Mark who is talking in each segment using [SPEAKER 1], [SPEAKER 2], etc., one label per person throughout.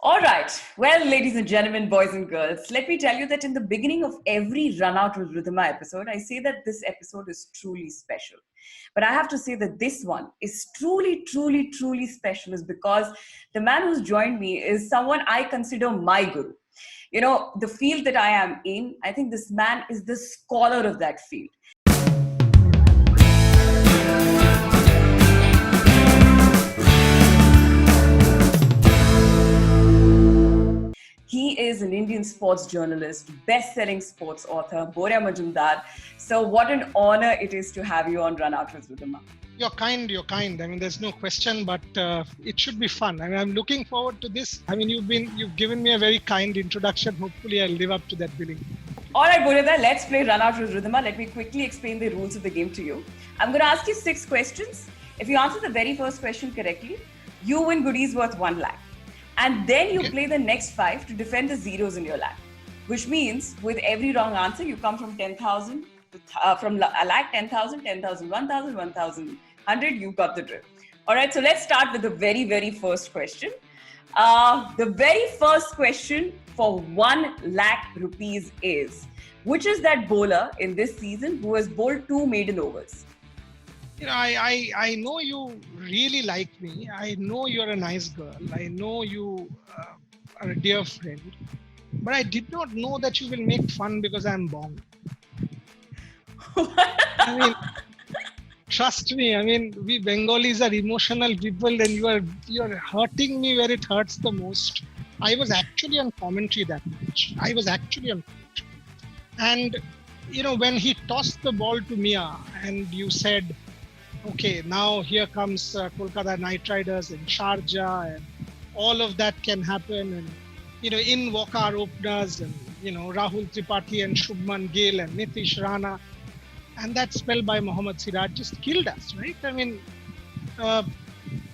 [SPEAKER 1] All right. Well, ladies and gentlemen, boys and girls, let me tell you that in the beginning of every Run Out with Rhythma episode, I say that this episode is truly special. But I have to say that this one is truly special is because the man who's joined me is someone I consider my guru. You know, the field that I am in, I think this man is the scholar of that field. He is an Indian sports journalist, best-selling sports author, Boria Majumdar. So what an honor it is to have you on Run Out with Rhythma.
[SPEAKER 2] You're kind. I mean, there's no question, but it should be fun. I mean, I'm looking forward to this. I mean, you've given me a very kind introduction. Hopefully, I'll live up to that billing.
[SPEAKER 1] All right, Boria, let's play Run Out with Rhythma. Let me quickly explain the rules of the game to you. I'm going to ask you 6 questions. If you answer the very first question correctly, you win goodies worth 1 lakh. And then you play the next 5 to defend the zeros in your lap. Which means with every wrong answer, you come from 10,000, from a lakh, 10,000, 10,000, 1,000, 1,000, 100, you got the drill. All right, so let's start with the very first question. The very first question for 1 lakh rupees is, which is that bowler in this season who has bowled 2 maiden overs?
[SPEAKER 2] You know, I know you really like me. I know you're a nice girl. I know you are a dear friend. But I did not know that you will make fun because I'm bong. I mean, trust me. I mean, we Bengalis are emotional people, and you are hurting me where it hurts the most. I was actually on commentary that match. And you know, when he tossed the ball to Mia, and you said, okay, now here comes Kolkata Knight Riders and Sharjah, and all of that can happen. And, you know, in walk our openers, and, you know, Rahul Tripathi and Shubman Gill and Nitish Rana. And that spell by Mohammad Siraj just killed us, right? I mean,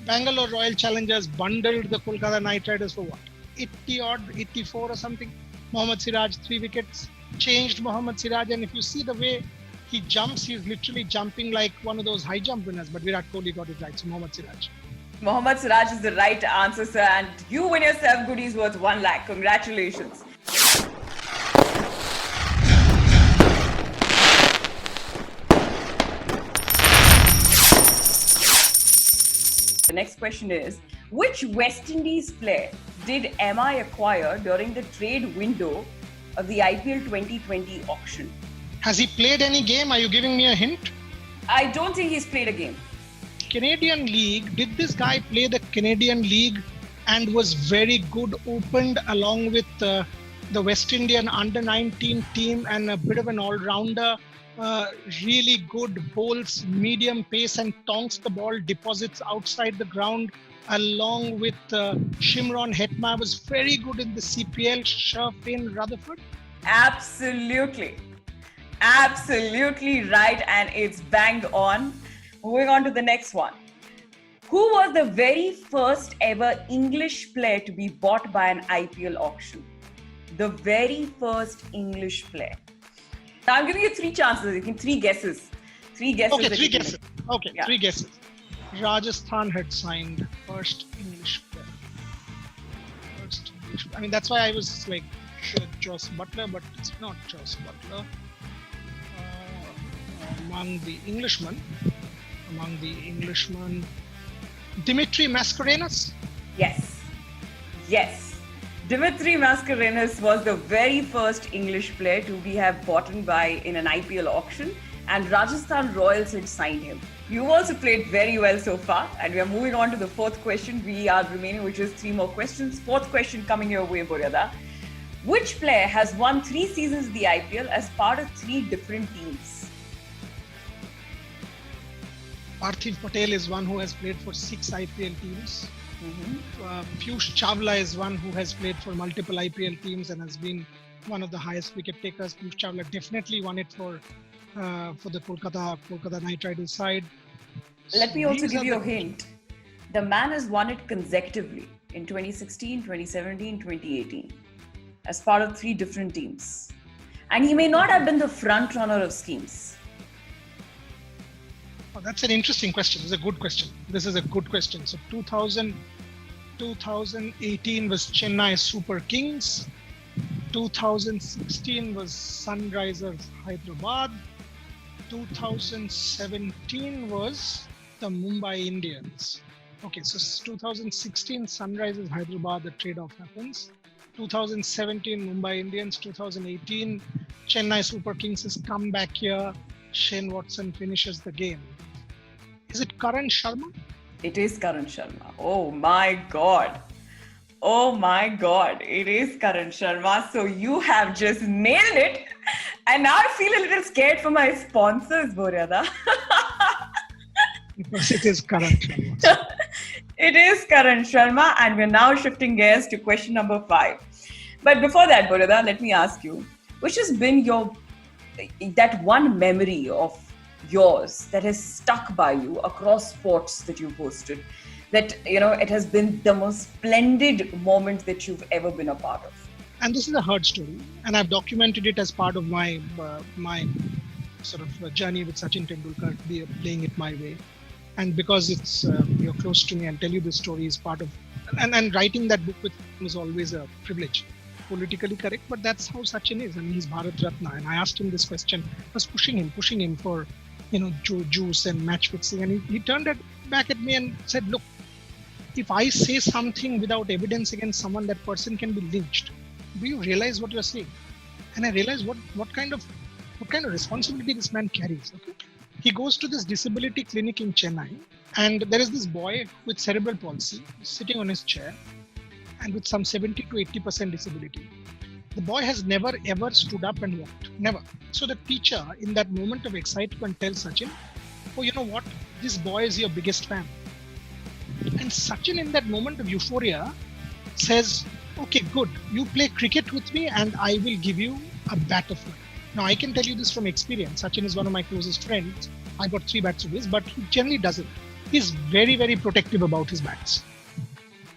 [SPEAKER 2] Bangalore Royal Challengers bundled the Kolkata Knight Riders for what? 84 or something. Mohammad Siraj, 3 wickets, changed Mohammad Siraj. And if you see the way he jumps, he's literally jumping like one of those high jump winners, but Virat Kohli got it right. So Mohammad Siraj.
[SPEAKER 1] Mohammad Siraj is the right answer, sir, and you win yourself goodies worth 1 lakh. Congratulations. The next question is, which West Indies player did MI acquire during the trade window of the IPL 2020 auction?
[SPEAKER 2] Has he played any game? Are you giving me a hint?
[SPEAKER 1] I don't think he's played a game.
[SPEAKER 2] Canadian League. Did this guy play the Canadian League and was very good, opened along with the West Indian under-19 team and a bit of an all-rounder, really good, bowls medium pace and tonks the ball, deposits outside the ground along with Shimron Hetma, was very good in the CPL, Sherfin Rutherford?
[SPEAKER 1] Absolutely right, and it's banged on. Moving on to the next one. Who was the very first ever English player to be bought by an IPL auction? The very first English player. Now I'm giving you 3 chances. You can 3 guesses. 3 guesses.
[SPEAKER 2] Okay, 3 guesses. Okay,
[SPEAKER 1] yeah.
[SPEAKER 2] 3 guesses. Rajasthan had signed first English player. I mean, that's why I was like, Jos Butler, but it's not Jos Butler. Among the Englishmen, Dimitri Mascarenhas?
[SPEAKER 1] Yes. Dimitri Mascarenhas was the very first English player to be bought in an IPL auction, and Rajasthan Royals had signed him. You've also played very well so far, and we are moving on to the 4th question. We are remaining, which is 3 more questions. 4th question coming your way, Boryada. Which player has won 3 seasons of the IPL as part of 3 different teams?
[SPEAKER 2] Parthiv Patel is one who has played for 6 IPL teams. Piyush Chawla is one who has played for multiple IPL teams and has been one of the highest wicket takers. Piyush Chawla definitely won it for the Kolkata Knight Riders side.
[SPEAKER 1] Let me also give you a hint. The man has won it consecutively in 2016, 2017, 2018 as part of 3 different teams. And he may not have been the front runner of schemes.
[SPEAKER 2] Oh, that's an interesting question. This is a good question. So 2018 was Chennai Super Kings. 2016 was Sunrisers Hyderabad. 2017 was the Mumbai Indians. Okay, so 2016 Sunrisers Hyderabad, the trade-off happens. 2017 Mumbai Indians. 2018 Chennai Super Kings has come back here. Shane Watson finishes the game. Is it Karan Sharma?
[SPEAKER 1] It is Karan Sharma. Oh my God. Oh my God. It is Karan Sharma. So you have just nailed it. And now I feel a little scared for my sponsors, Boryada.
[SPEAKER 2] Because it is Karan Sharma.
[SPEAKER 1] It is Karan Sharma. And we're now shifting gears to question number 5. But before that, Boryada, let me ask you, which has been that one memory of yours that has stuck by you across sports that you've hosted, that it has been the most splendid moment that you've ever been a part of?
[SPEAKER 2] And this is a hard story, and I've documented it as part of my sort of journey with Sachin Tendulkar, playing it my way. And because it's you're close to me, and tell you this story is part of, and writing that book with him was always a privilege. Politically correct, but that's how Sachin is. I mean, he's Bharat Ratna, and I asked him this question. I was pushing him for, juice and match fixing, and he turned it back at me and said, "Look, if I say something without evidence against someone, that person can be lynched. Do you realize what you're saying?" And I realized what kind of responsibility this man carries. Okay, he goes to this disability clinic in Chennai, and there is this boy with cerebral palsy sitting on his chair, and with some 70 to 80% disability. The boy has never ever stood up and walked, never. So the teacher, in that moment of excitement, tells Sachin, "Oh, you know what? This boy is your biggest fan." And Sachin, in that moment of euphoria, says, "Okay, good. You play cricket with me, and I will give you a bat of mine." Now, I can tell you this from experience. Sachin is one of my closest friends. I got 3 bats of his, but he generally doesn't. He's very, very protective about his bats.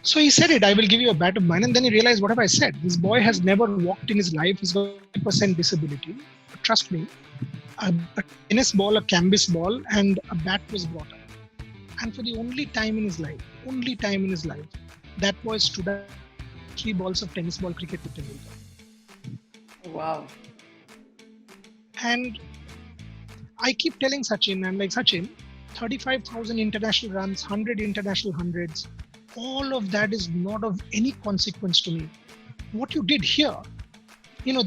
[SPEAKER 2] So he said it, "I will give you a bat of mine." And then he realized, what have I said? This boy has never walked in his life. He's got 80% disability. But trust me, a tennis ball, a canvas ball, and a bat was brought up. And for the only time in his life, that boy stood up 3 balls of tennis ball cricket with Tendulkar.
[SPEAKER 1] Wow.
[SPEAKER 2] And I keep telling Sachin, I'm like, "Sachin, 35,000 international runs, 100 international hundreds, all of that is not of any consequence to me. What you did here,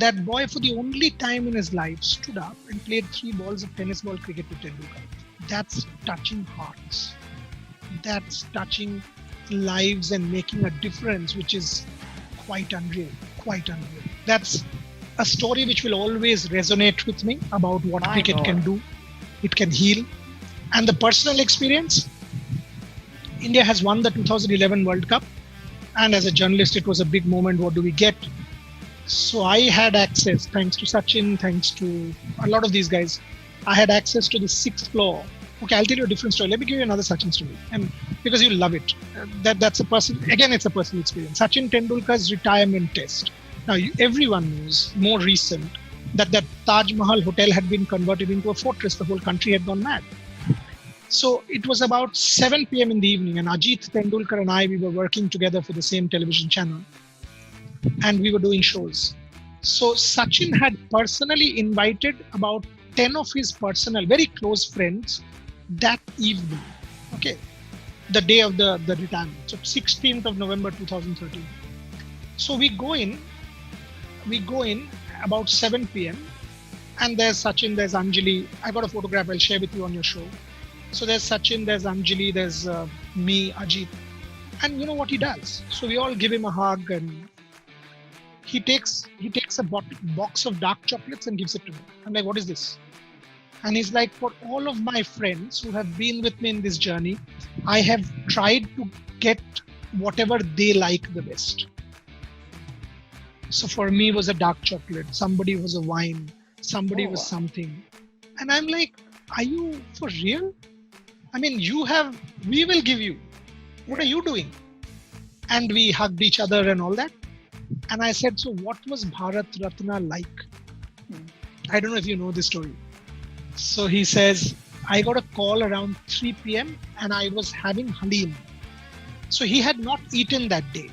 [SPEAKER 2] that boy for the only time in his life stood up and played 3 balls of tennis ball cricket with Tendulkar. That's touching hearts. That's touching lives and making a difference, which is quite unreal. That's a story which will always resonate with me about what cricket can do. It can heal. And the personal experience, India has won the 2011 World Cup. And as a journalist, it was a big moment. What do we get? So I had access, thanks to Sachin, thanks to a lot of these guys, I had access to the 6th floor. Okay, I'll tell you a different story. Let me give you another Sachin story. And because you'll love it. It's a personal experience. Sachin Tendulkar's retirement test. Now, everyone knows, more recent, that Taj Mahal hotel had been converted into a fortress. The whole country had gone mad. So it was about 7 p.m. in the evening, and Ajit Tendulkar and I, we were working together for the same television channel, and we were doing shows. So Sachin had personally invited about 10 of his personal, very close friends that evening, okay, the day of the retirement, so 16th of November 2013. So we go in about 7 p.m. and there's Sachin, there's Anjali. I got a photograph I'll share with you on your show. So there's Sachin, there's Anjali, there's me, Ajit. And you know what he does? So we all give him a hug, and he takes a box of dark chocolates and gives it to me. I'm like, "What is this?" And he's like, "For all of my friends who have been with me in this journey, I have tried to get whatever they like the best. So for me, it was a dark chocolate. Somebody was a wine. Somebody was something." And I'm like, "Are you for real? I mean, we will give you. What are you doing?" And we hugged each other and all that. And I said, "So what was Bharat Ratna like?" I don't know if you know this story. So he says, "I got a call around 3 p.m. and I was having Halim." So he had not eaten that day.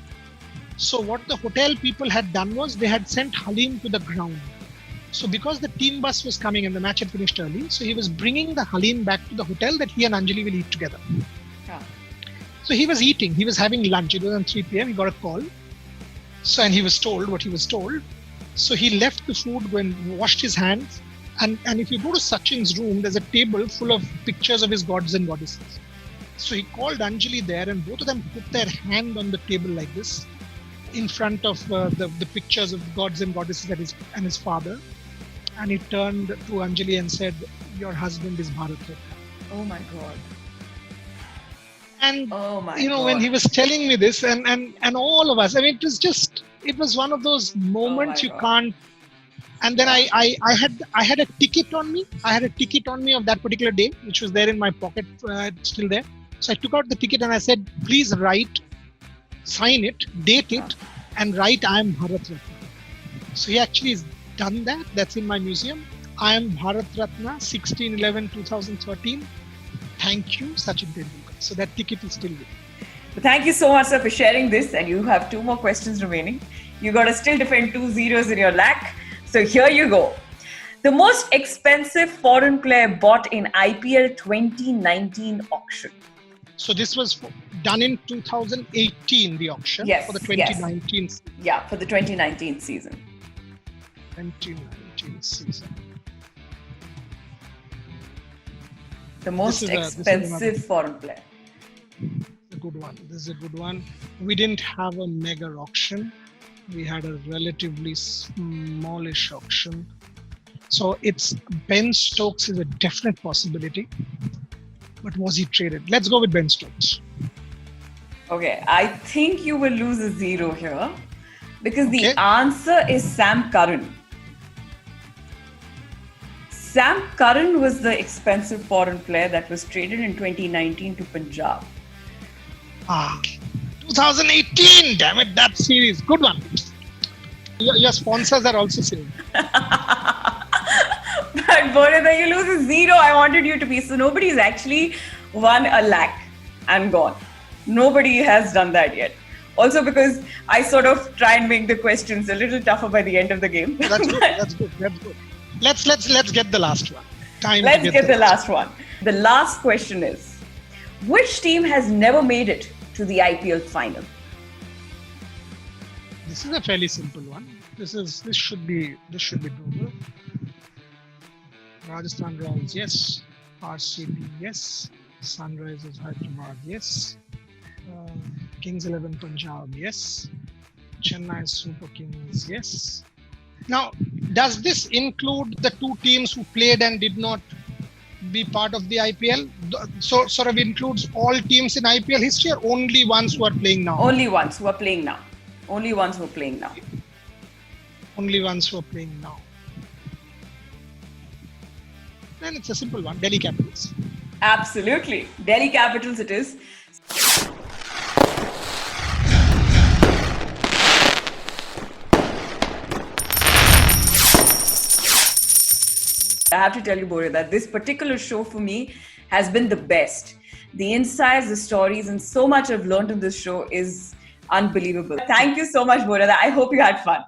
[SPEAKER 2] So what the hotel people had done was they had sent Halim to the ground. So because the team bus was coming and the match had finished early, so he was bringing the Halim back to the hotel that he and Anjali will eat together.
[SPEAKER 1] Yeah.
[SPEAKER 2] So he was eating, he was having lunch. It was on 3 p.m. He got a call. So, and he was told what he was told. So he left the food, went, washed his hands. And if you go to Sachin's room, there's a table full of pictures of his gods and goddesses. So he called Anjali there and both of them put their hand on the table like this in front of the pictures of the gods and goddesses and his father. And he turned to Anjali and said, "Your husband is Bharat Ratna."
[SPEAKER 1] Oh my God.
[SPEAKER 2] And
[SPEAKER 1] God.
[SPEAKER 2] when he was telling me this, and all of us, I mean, it was one of those moments you can't. And then I had a ticket on me. I had a ticket on me of that particular day, which was there in my pocket, still there. So I took out the ticket and I said, "Please write, sign it, date it, and write I am Bharat Ratna." So he actually has done that. That's in my museum. I am Bharat Ratna, 16/11/2013. Thank you, Sachin Tendulkar. So that ticket is still there.
[SPEAKER 1] Thank you so much, sir, for sharing this. And you have 2 more questions remaining. You got to still defend 2 zeros in your lakh. So here you go. The most expensive foreign player bought in IPL 2019 auction.
[SPEAKER 2] So this was done in 2018, the auction for the 2019
[SPEAKER 1] season. Yeah, for the 2019 season.
[SPEAKER 2] 2019 season.
[SPEAKER 1] The most expensive foreign player.
[SPEAKER 2] A good one. This is a good one. We didn't have a mega auction. We had a relatively smallish auction. So it's Ben Stokes is a definite possibility. But was he traded? Let's go with Ben Stokes.
[SPEAKER 1] Okay, I think you will lose a 0 here because the answer is Sam Curran. Sam Curran was the expensive foreign player that was traded in 2019 to Punjab.
[SPEAKER 2] 2018, damn it, that series. Good one. Your sponsors are also saying.
[SPEAKER 1] But Boredha, you lose a 0. I wanted you to be. So nobody's actually won a lakh and gone. Nobody has done that yet. Also because I sort of try and make the questions a little tougher by the end of the game.
[SPEAKER 2] That's good. That's good. That's good. Let's get the last one.
[SPEAKER 1] Let's get the last one. The last question is, which team has never made it to the IPL final?
[SPEAKER 2] This is a fairly simple one. This should be doable. Rajasthan Royals, yes. RCB, yes. Sunrisers Hyderabad, yes. Kings 11 Punjab, yes. Chennai Super Kings, yes. Now, does this include the 2 teams who played and did not be part of the IPL? So sort of includes all teams in IPL history or only ones who are playing now?
[SPEAKER 1] Only ones who are playing now. Only ones who are playing now.
[SPEAKER 2] Only ones who are playing now. Then it's a simple one. Delhi Capitals.
[SPEAKER 1] Absolutely. Delhi Capitals it is. I have to tell you, Boredha, that this particular show for me has been the best. The insights, the stories, and so much I've learned in this show is unbelievable. Thank you so much, Boredha. I hope you had fun.